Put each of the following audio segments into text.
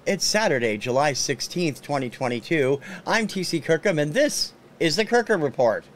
It's Saturday, July 16th, 2022. I'm TC Kirkham, and this is the Kirkham Report.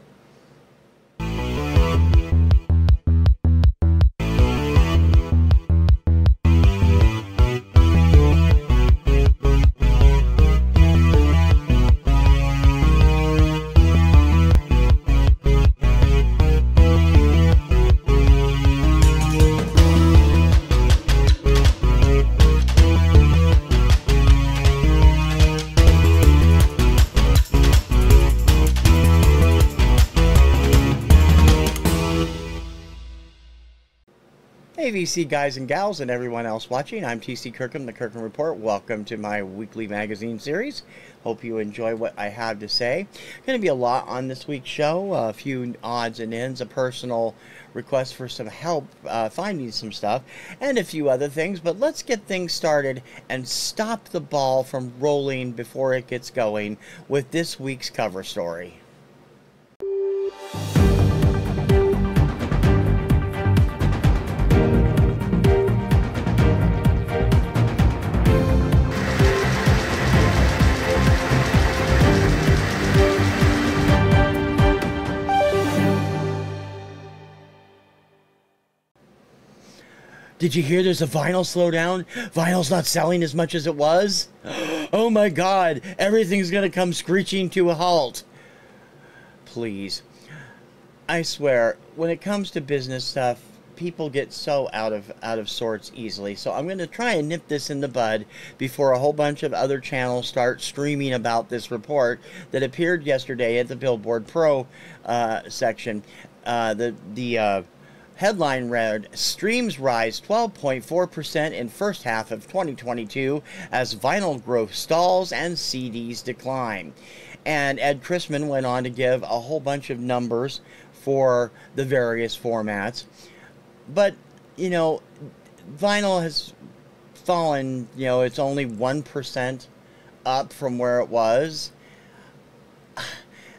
Hey VC guys and gals and everyone else watching, I'm TC Kirkham, the Kirkham Report. Welcome to my weekly magazine series. Hope you enjoy what I have to say. Going to be a lot on this week's show, a few odds and ends, a personal request for some help finding some stuff, and a few other things. But let's get things started and stop the ball from rolling before it gets going with this week's cover story. Did you hear there's a vinyl slowdown? Vinyl's not selling as much as it was? Oh my God, everything's gonna come screeching to a halt. Please. I swear, when it comes to business stuff, people get so out of sorts easily. So I'm going to try and nip this in the bud before a whole bunch of other channels start streaming about this report that appeared yesterday at the Billboard Pro section. The headline read, streams rise 12.4% in first half of 2022 as vinyl growth stalls and CDs decline. And Ed Chrisman went on to give a whole bunch of numbers for the various formats. But, you know, vinyl has fallen, you know, it's only 1% up from where it was.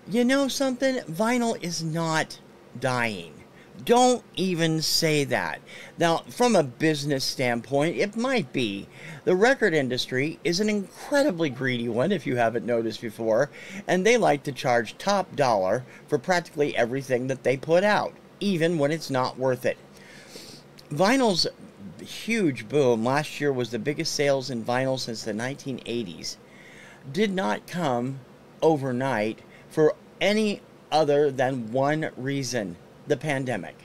You know something? Vinyl is not dying. Don't even say that. Now, from a business standpoint, it might be. The record industry is an incredibly greedy one, if you haven't noticed before, and they like to charge top dollar for practically everything that they put out, even when it's not worth it. Vinyl's huge boom last year was the biggest sales in vinyl since the 1980s. Did not come overnight for any other than one reason: the pandemic.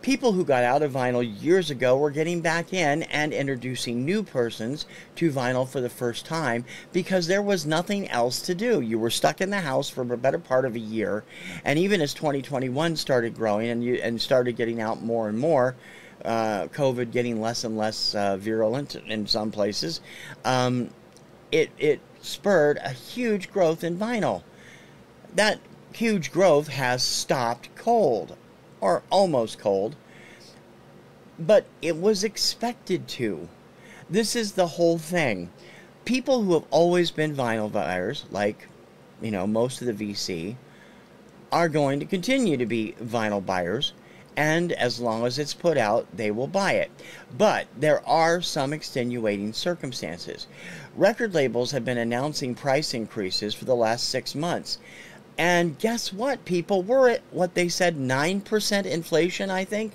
People who got out of vinyl years ago were getting back in and introducing new persons to vinyl for the first time because there was nothing else to do. You were stuck in the house for a better part of a year, and even as 2021 started growing and started getting out more and more, COVID getting less and less virulent in some places, it spurred a huge growth in vinyl. That huge growth has stopped cold, or almost cold, but it was expected to. This is the whole thing. People who have always been vinyl buyers, like, you know, most of the VC, are going to continue to be vinyl buyers, and as long as it's put out, they will buy it. But there are some extenuating circumstances. Record labels have been announcing price increases for the last 6 months. And guess what, people? We're at what they said, 9% inflation, I think.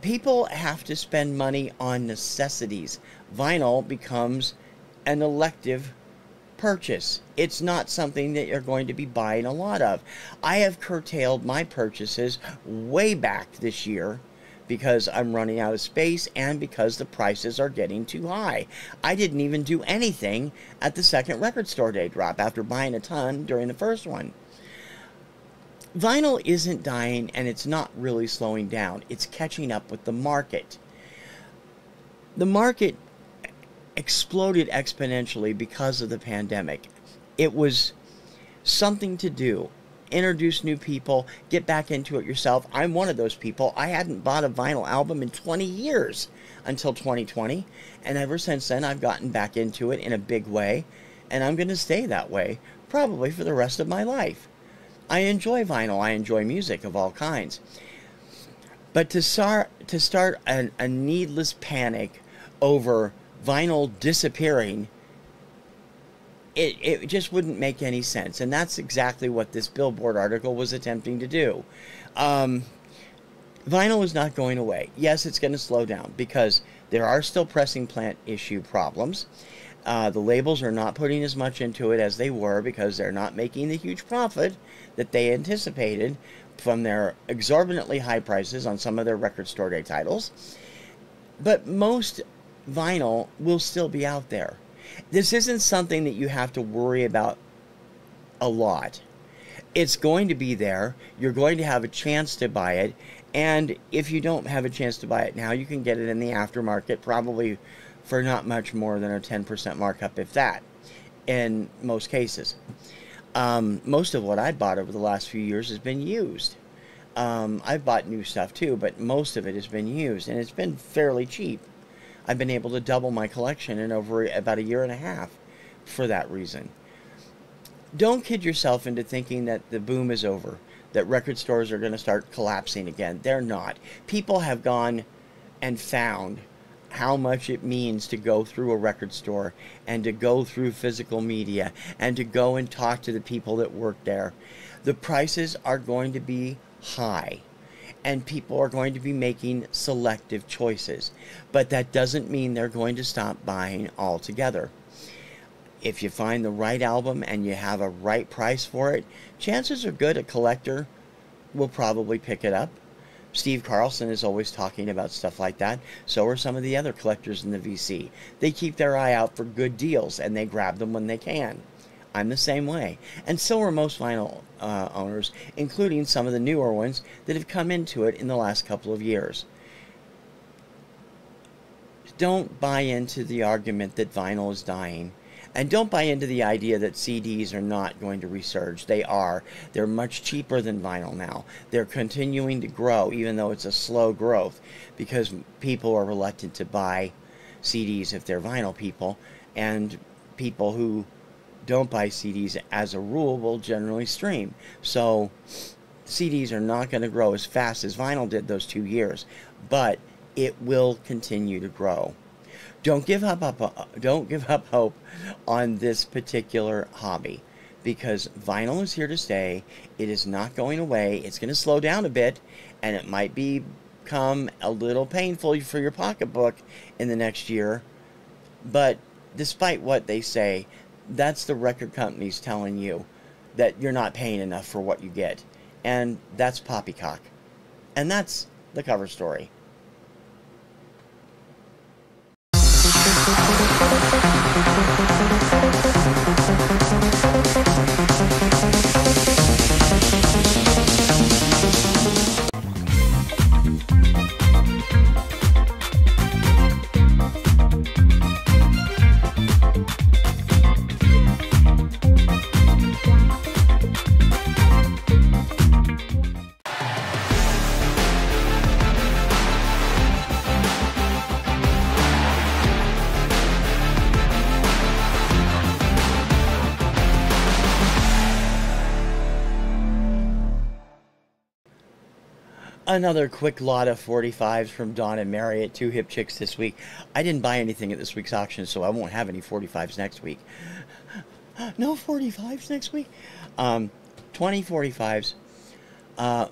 People have to spend money on necessities. Vinyl becomes an elective purchase. It's not something that you're going to be buying a lot of. I have curtailed my purchases way back this year because I'm running out of space and because the prices are getting too high. I didn't even do anything at the second record store day drop after buying a ton during the first one. Vinyl isn't dying, and it's not really slowing down. It's catching up with the market. The market exploded exponentially because of the pandemic. It was something to do. Introduce new people, get back into it yourself. I'm one of those people. I hadn't bought a vinyl album in 20 years until 2020, and ever since then I've gotten back into it in a big way, and I'm going to stay that way probably for the rest of my life. I enjoy vinyl. I enjoy music of all kinds. But to start a needless panic over vinyl disappearing, it just wouldn't make any sense. And that's exactly what this Billboard article was attempting to do. Vinyl is not going away. Yes, it's going to slow down because there are still pressing plant issue problems. The labels are not putting as much into it as they were because they're not making the huge profit that they anticipated from their exorbitantly high prices on some of their record store day titles. But most vinyl will still be out there. This isn't something that you have to worry about a lot. It's going to be there. You're going to have a chance to buy it. And if you don't have a chance to buy it now, you can get it in the aftermarket, probably for not much more than a 10% markup, if that, in most cases. Most of what I bought over the last few years has been used. I've bought new stuff too, but most of it has been used, and it's been fairly cheap. I've been able to double my collection in over about a year and a half for that reason. Don't kid yourself into thinking that the boom is over, that record stores are going to start collapsing again. They're not. People have gone and found how much it means to go through a record store and to go through physical media and to go and talk to the people that work there. The prices are going to be high and people are going to be making selective choices, but that doesn't mean they're going to stop buying altogether. If you find the right album and you have a right price for it, chances are good a collector will probably pick it up. Steve Carlson is always talking about stuff like that. So are some of the other collectors in the VC. They keep their eye out for good deals and they grab them when they can. I'm the same way. And so are most vinyl owners, including some of the newer ones that have come into it in the last couple of years. Don't buy into the argument that vinyl is dying. And don't buy into the idea that CDs are not going to resurge. They are. They're much cheaper than vinyl now. They're continuing to grow, even though it's a slow growth, because people are reluctant to buy CDs if they're vinyl people, and people who don't buy CDs as a rule will generally stream. So CDs are not going to grow as fast as vinyl did those 2 years, but it will continue to grow. Don't give up hope on this particular hobby, because vinyl is here to stay. It is not going away. It's going to slow down a bit, and it might become a little painful for your pocketbook in the next year. But despite what they say, that's the record companies telling you that you're not paying enough for what you get. And that's poppycock. And that's the cover story. Another quick lot of 45s from Dawn and Mary at Two Hip Chicks this week. I didn't buy anything at this week's auction, so I won't have any 45s next week. No 45s next week? 20 45s,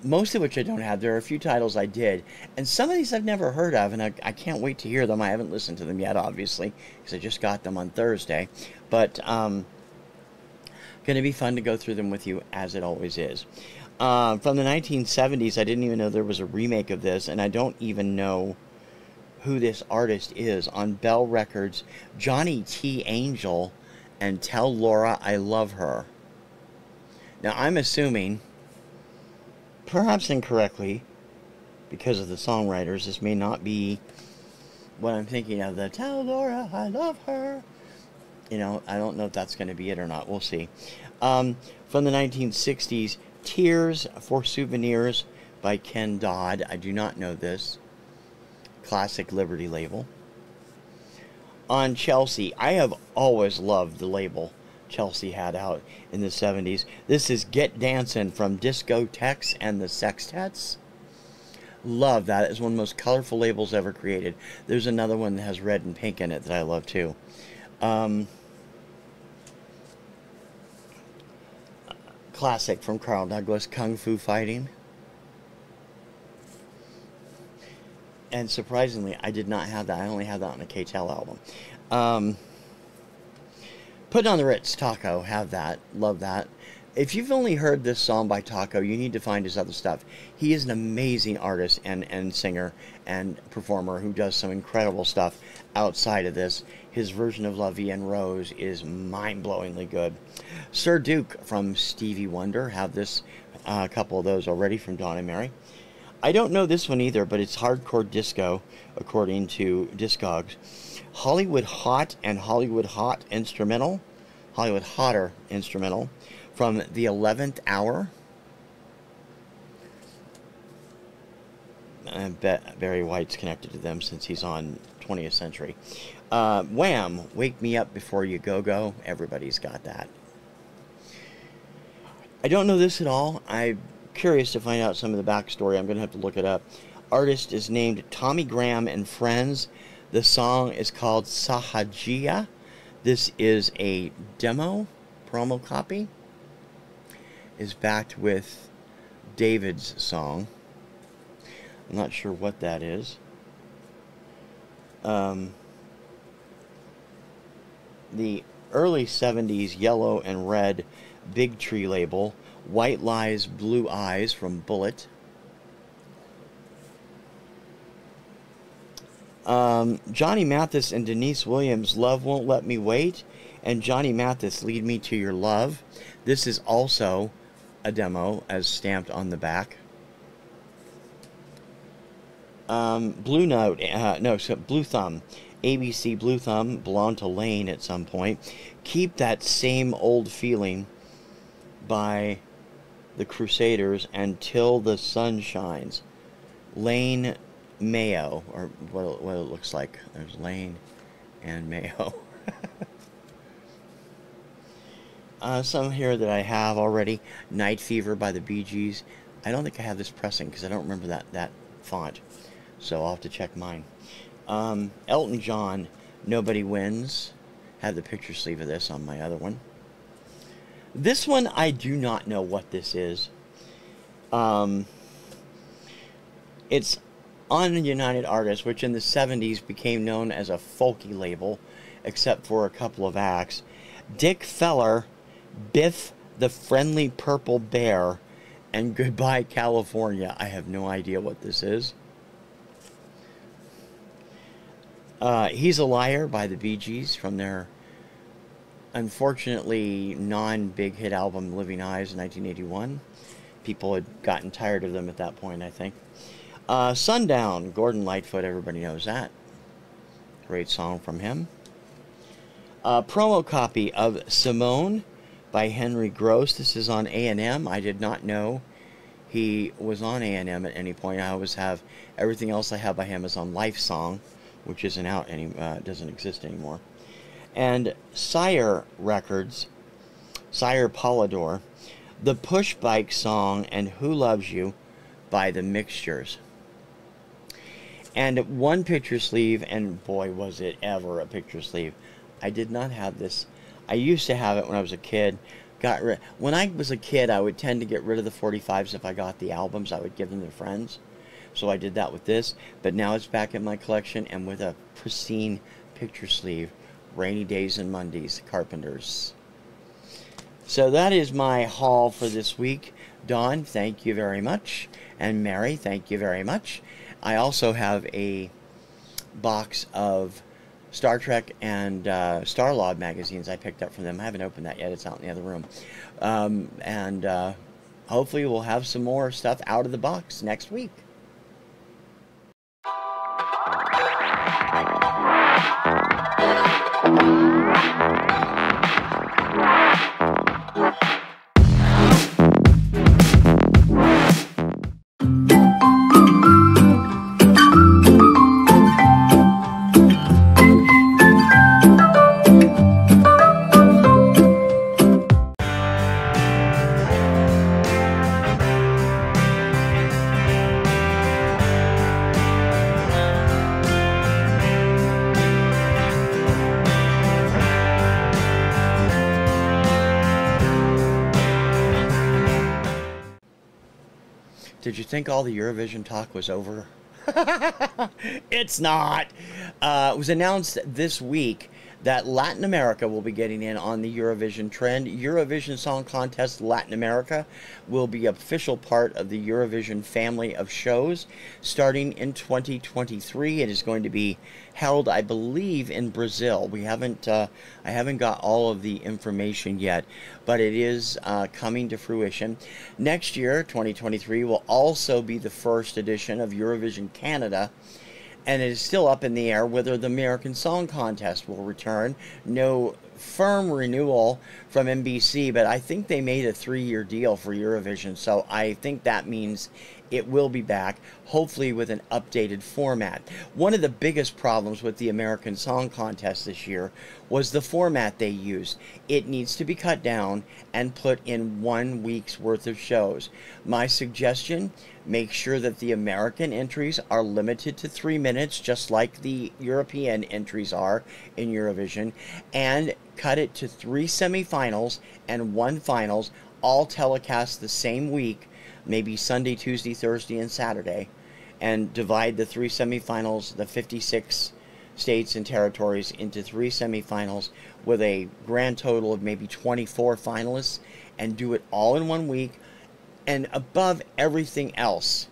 most of which I don't have. There are a few titles I did, and some of these I've never heard of, and I can't wait to hear them. I haven't listened to them yet, obviously, because I just got them on Thursday. But going to be fun to go through them with you, as it always is. From the 1970s, I didn't even know there was a remake of this, and I don't even know who this artist is. On Bell Records, Johnny T. Angel and Tell Laura I Love Her. Now, I'm assuming, perhaps incorrectly, because of the songwriters, this may not be what I'm thinking of, the Tell Laura I Love Her. You know, I don't know if that's going to be it or not. We'll see. From the 1960s, Tears for Souvenirs by Ken Dodd. I do not know this. Classic Liberty label. On Chelsea, I have always loved the label Chelsea had out in the 70s. This is Get Dancin' from Discotheques and the Sextettes. Love that. It's one of the most colorful labels ever created. There's another one that has red and pink in it that I love too. Classic from Carl Douglas, Kung Fu Fighting. And surprisingly, I did not have that. I only have that on a K-Tel album. Put on the Ritz, Taco, have that. Love that. If you've only heard this song by Taco, you need to find his other stuff. He is an amazing artist and singer and performer who does some incredible stuff outside of this. His version of La Vie en Rose is mind-blowingly good. Sir Duke from Stevie Wonder, have this, a couple of those already from Dawn and Mary. I don't know this one either, but it's hardcore disco, according to Discogs. Hollywood Hot and Hollywood Hot Instrumental. Hollywood Hotter Instrumental from the 11th Hour. I bet Barry White's connected to them since he's on 20th Century. Wham! Wake Me Up Before You Go Go. Everybody's got that. I don't know this at all. I'm curious to find out some of the backstory. I'm going to have to look it up. Artist is named Tommy Graham and Friends. The song is called Sahajia. This is a demo, promo copy. Is backed with David's song. I'm not sure what that is. The early 70s yellow and red Big Tree label. White Lies, Blue Eyes from Bullet. Johnny Mathis and Denise Williams, Love Won't Let Me Wait. And Johnny Mathis, Lead Me to Your Love. This is also a demo as stamped on the back. Blue Note, Blue Thumb. ABC Blue Thumb belonged to Lane at some point. Keep That Same Old Feeling by the Crusaders and Till the Sun Shines. Lane Mayo, or what it looks like. There's Lane and Mayo. Some here that I have already. Night Fever by the Bee Gees. I don't think I have this pressing because I don't remember that font. So I'll have to check mine. Elton John, Nobody Wins. Have the picture sleeve of this on my other one. This one, I do not know what this is. It's on United Artists, which in the 70s became known as a folky label, except for a couple of acts. Dick Feller, Biff the Friendly Purple Bear, and Goodbye California. I have no idea what this is. He's a Liar by the Bee Gees from their unfortunately non-big hit album Living Eyes in 1981. People had gotten tired of them at that point, I think. Sundown, Gordon Lightfoot, everybody knows that. Great song from him. Promo copy of Simone by Henry Gross. This is on A&M. I did not know he was on A&M at any point. I always have everything else I have by him is on Life Song, which isn't out doesn't exist anymore. And Sire Records, Sire Polydor, the Push Bike song and Who Loves You by the Mixtures. And one picture sleeve, and boy was it ever a picture sleeve. I did not have this. I used to have it when I was a kid. When I was a kid, I would tend to get rid of the 45s. If I got the albums, I would give them to friends. So I did that with this, but now it's back in my collection and with a pristine picture sleeve. Rainy Days and Mondays, Carpenters. So that is my haul for this week. Dawn, thank you very much. And Mary, thank you very much. I also have a box of Star Trek and Starlog magazines I picked up from them. I haven't opened that yet. It's out in the other room. Hopefully we'll have some more stuff out of the box next week. Did you think all the Eurovision talk was over? It's not. It was announced this week that Latin America will be getting in on the Eurovision trend. Eurovision Song Contest Latin America will be an official part of the Eurovision family of shows starting in 2023. It is going to be held, I believe, in Brazil. I haven't got all of the information yet, but it is coming to fruition. Next year, 2023, will also be the first edition of Eurovision Canada, and it is still up in the air whether the American Song Contest will return. No firm renewal from NBC, but I think they made a 3-year deal for Eurovision, so I think that means it will be back, hopefully with an updated format. One of the biggest problems with the American Song Contest this year was the format they used. It needs to be cut down and put in 1 week's worth of shows. My suggestion, make sure that the American entries are limited to 3 minutes, just like the European entries are in Eurovision, and cut it to 3 semifinals and 1 finals, all telecast the same week, maybe Sunday, Tuesday, Thursday, and Saturday, and divide the 3 semifinals, the 56 states and territories, into 3 semifinals with a grand total of maybe 24 finalists, and do it all in 1 week. And above everything else,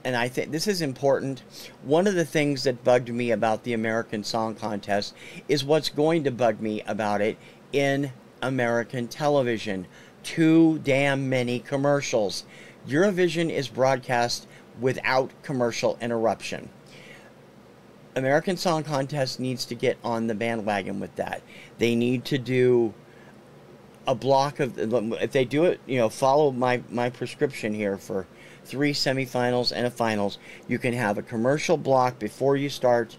and I think this is important, one of the things that bugged me about the American Song Contest is what's going to bug me about it in American television. Too damn many commercials. Eurovision is broadcast without commercial interruption. American Song Contest needs to get on the bandwagon with that. They need to do a block of, if they do it, you know, follow my prescription here for 3 semifinals and a finals. You can have a commercial block before you start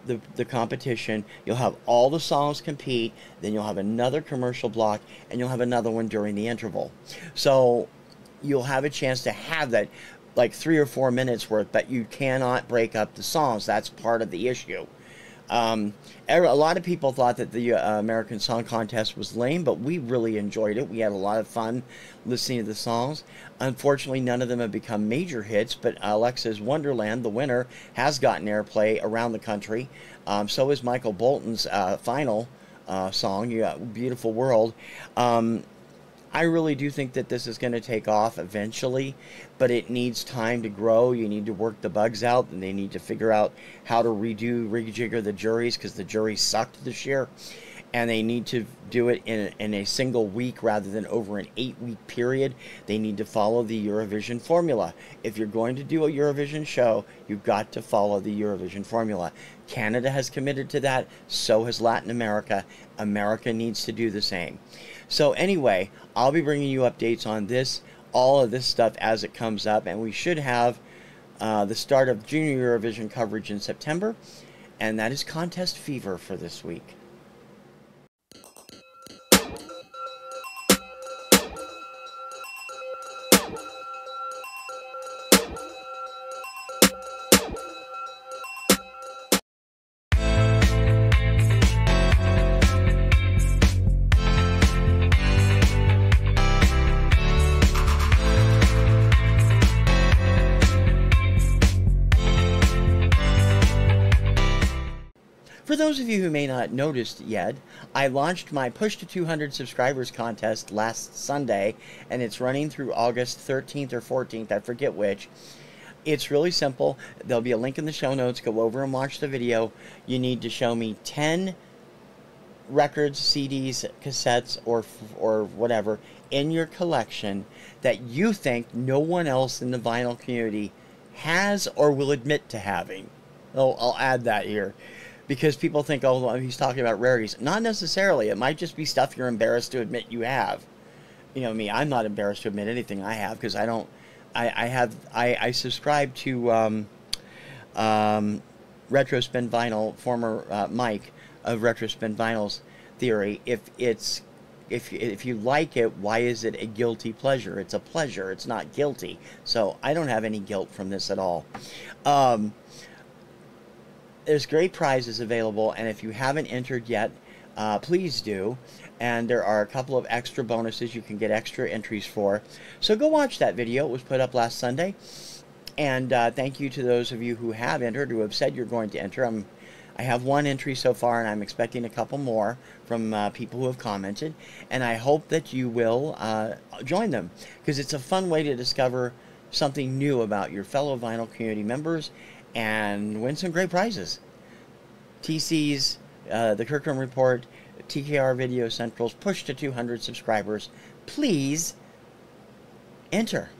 the competition. You'll have all the songs compete, then you'll have another commercial block, and you'll have another one during the interval. So you'll have a chance to have that, like 3 or 4 minutes worth, but you cannot break up the songs. That's part of the issue. A lot of people thought that the American Song Contest was lame, but we really enjoyed it. We had a lot of fun listening to the songs. Unfortunately, none of them have become major hits, but Alexa's Wonderland, the winner, has gotten airplay around the country. So is Michael Bolton's final song, Beautiful World. I really do think that this is going to take off eventually, but it needs time to grow. You need to work the bugs out, and they need to figure out how to rejigger the juries, because the juries sucked this year, and they need to do it in a single week rather than over an 8-week period. They need to follow the Eurovision formula. If you're going to do a Eurovision show, you've got to follow the Eurovision formula. Canada has committed to that, so has Latin America. America needs to do the same. So anyway, I'll be bringing you updates on this, all of this stuff as it comes up, and we should have the start of Junior Eurovision coverage in September, and that is contest fever for this week. For those of you who may not noticed yet, I launched my Push to 200 subscribers contest last Sunday, and it's running through August 13th or 14th, I forget which. It's really simple. There'll be a link in the show notes. Go over and watch the video. You need to show me 10 records, CDs, cassettes, or whatever in your collection that you think no one else in the vinyl community has or will admit to having. Oh, I'll add that here, because people think, oh, well, he's talking about rarities. Not necessarily. It might just be stuff you're embarrassed to admit you have. You know me, I'm not embarrassed to admit anything I have, because I don't. I subscribe to Retro Spin Vinyl, former Mike of Retro Spin Vinyl's theory. If you like it, why is it a guilty pleasure? It's a pleasure. It's not guilty. So I don't have any guilt from this at all. There's great prizes available, and if you haven't entered yet, please do. and there are a couple of extra bonuses you can get extra entries for. So go watch that video. It was put up last Sunday. And thank you to those of you who have entered, who have said you're going to enter. I have one entry so far, and I'm expecting a couple more from people who have commented. And I hope that you will join them, because it's a fun way to discover something new about your fellow vinyl community members and win some great prizes. TC's, the Kirkham Report, TKR VideoCentral's push to 200 subscribers. Please enter.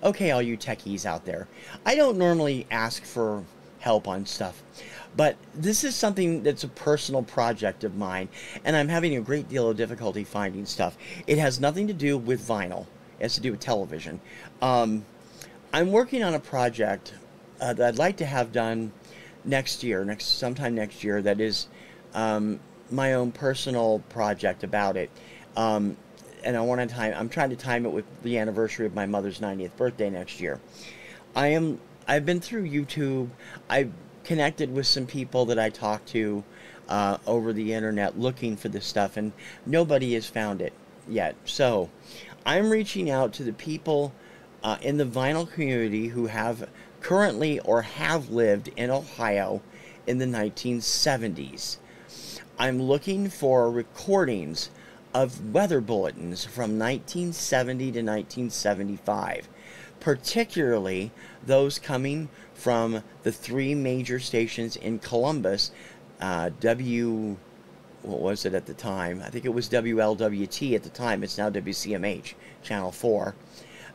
Okay, all you techies out there, I don't normally ask for help on stuff, but this is something that's a personal project of mine, and I'm having a great deal of difficulty finding stuff. It has nothing to do with vinyl. It has to do with television. I'm working on a project that I'd like to have done sometime next year, that is my own personal project about it. And I'm trying to time it with the anniversary of my mother's 90th birthday next year. I've been through YouTube. I've connected with some people that I talked to over the internet looking for this stuff, and nobody has found it yet. So I'm reaching out to the people in the vinyl community who have currently or have lived in Ohio in the 1970s. I'm looking for recordings of weather bulletins from 1970 to 1975, particularly those coming from the three major stations in Columbus. What was it at the time? I think it was WLWT at the time. It's now WCMH, Channel 4.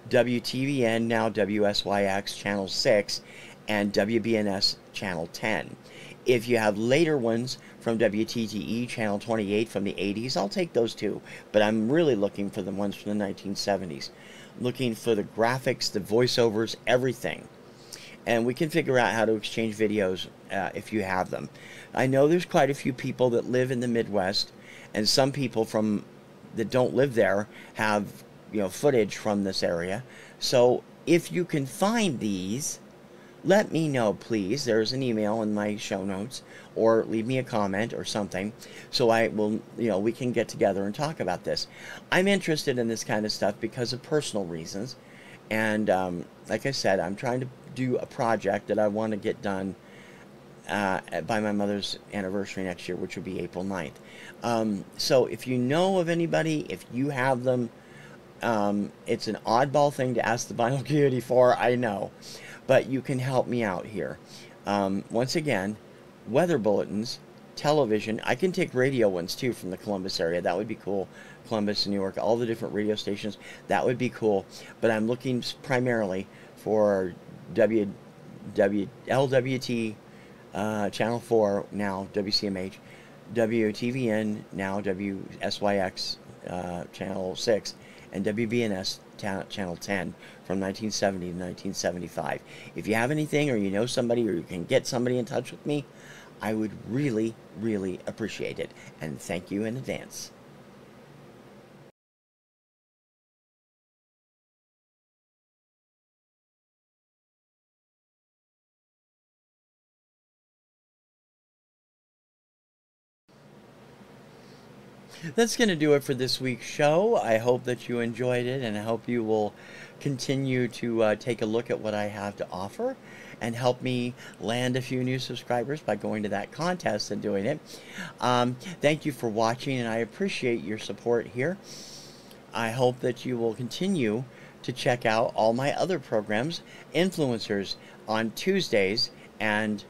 WTVN, now WSYX, Channel 6, and WBNS, Channel 10. If you have later ones from WTTE, Channel 28 from the 80s, I'll take those too. But I'm really looking for the ones from the 1970s. Looking for the graphics, the voiceovers, everything. And we can figure out how to exchange videos if you have them. I know there's quite a few people that live in the Midwest, and some people that don't live there have footage from this area. So if you can find these, let me know, please. There's an email in my show notes, or leave me a comment or something, so I will, we can get together and talk about this. I'm interested in this kind of stuff because of personal reasons, and like I said, I'm trying to do a project that I want to get done by my mother's anniversary next year, which would be April 9th. So if you know of anybody, if you have them, it's an oddball thing to ask the vinyl community for, I know. But you can help me out here. Once again, weather bulletins, television. I can take radio ones too from the Columbus area. That would be cool. Columbus, New York, all the different radio stations. That would be cool. But I'm looking primarily for LWT, Channel 4, now WCMH, WTVN, now WSYX, Channel 6, and WBNS, Channel 10, from 1970 to 1975. If you have anything, or you know somebody, or you can get somebody in touch with me, I would really, really appreciate it. And thank you in advance. That's going to do it for this week's show. I hope that you enjoyed it, and I hope you will continue to take a look at what I have to offer and help me land a few new subscribers by going to that contest and doing it. Thank you for watching, and I appreciate your support here. I hope that you will continue to check out all my other programs, Influencers on Tuesdays and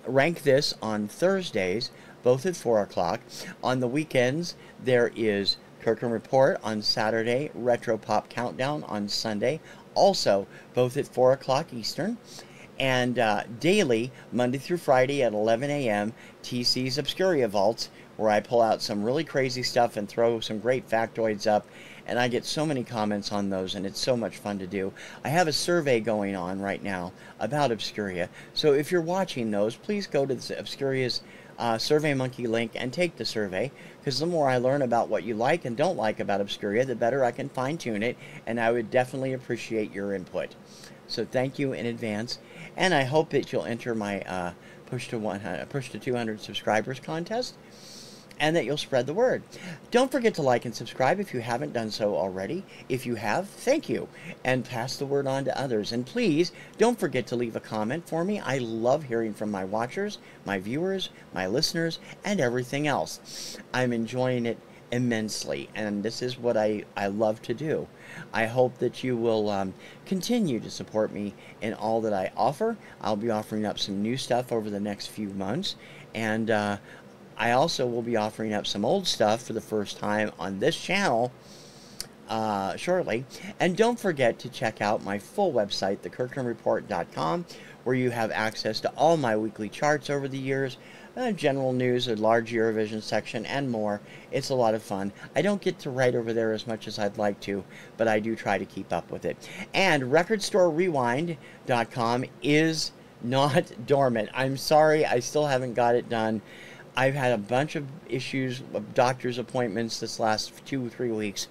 Rank This on Thursdays, both at 4 o'clock. On the weekends, there is Kirkham Report on Saturday, Retro Pop Countdown on Sunday, also both at 4 o'clock Eastern, and daily, Monday through Friday at 11 a.m., TC's Obscuria Vaults, where I pull out some really crazy stuff and throw some great factoids up, and I get so many comments on those, and it's so much fun to do. I have a survey going on right now about Obscuria, so if you're watching those, please go to the Obscuria's SurveyMonkey link and take the survey, because the more I learn about what you like and don't like about Obscuria, the better I can fine-tune it, and I would definitely appreciate your input. So thank you in advance, and I hope that you'll enter my push to 200 subscribers contest, and that you'll spread the word. Don't forget to like and subscribe if you haven't done so already. If you have, thank you, and pass the word on to others. And please, don't forget to leave a comment for me. I love hearing from my watchers, my viewers, my listeners, and everything else. I'm enjoying it immensely, and this is what I love to do. I hope that you will continue to support me in all that I offer. I'll be offering up some new stuff over the next few months, and I also will be offering up some old stuff for the first time on this channel shortly. And don't forget to check out my full website, thekirkhamreport.com, where you have access to all my weekly charts over the years, general news, a large Eurovision section, and more. It's a lot of fun. I don't get to write over there as much as I'd like to, but I do try to keep up with it. And recordstorerewind.com is not dormant. I'm sorry, I still haven't got it done. I've had a bunch of issues, doctor's appointments this last 2 or 3 weeks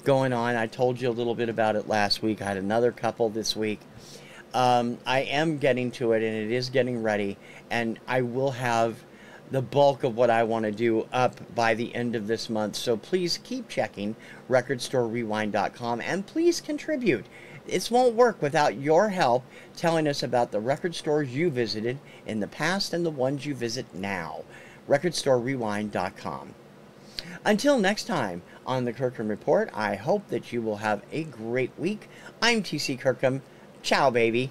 going on. I told you a little bit about it last week. I had another couple this week. I am getting to it, and it is getting ready, and I will have the bulk of what I want to do up by the end of this month. So please keep checking recordstorerewind.com, and please contribute. This won't work without your help telling us about the record stores you visited in the past and the ones you visit now. recordstorerewind.com. Until next time on the Kirkham Report, I hope that you will have a great week. I'm TC Kirkham. Ciao, baby.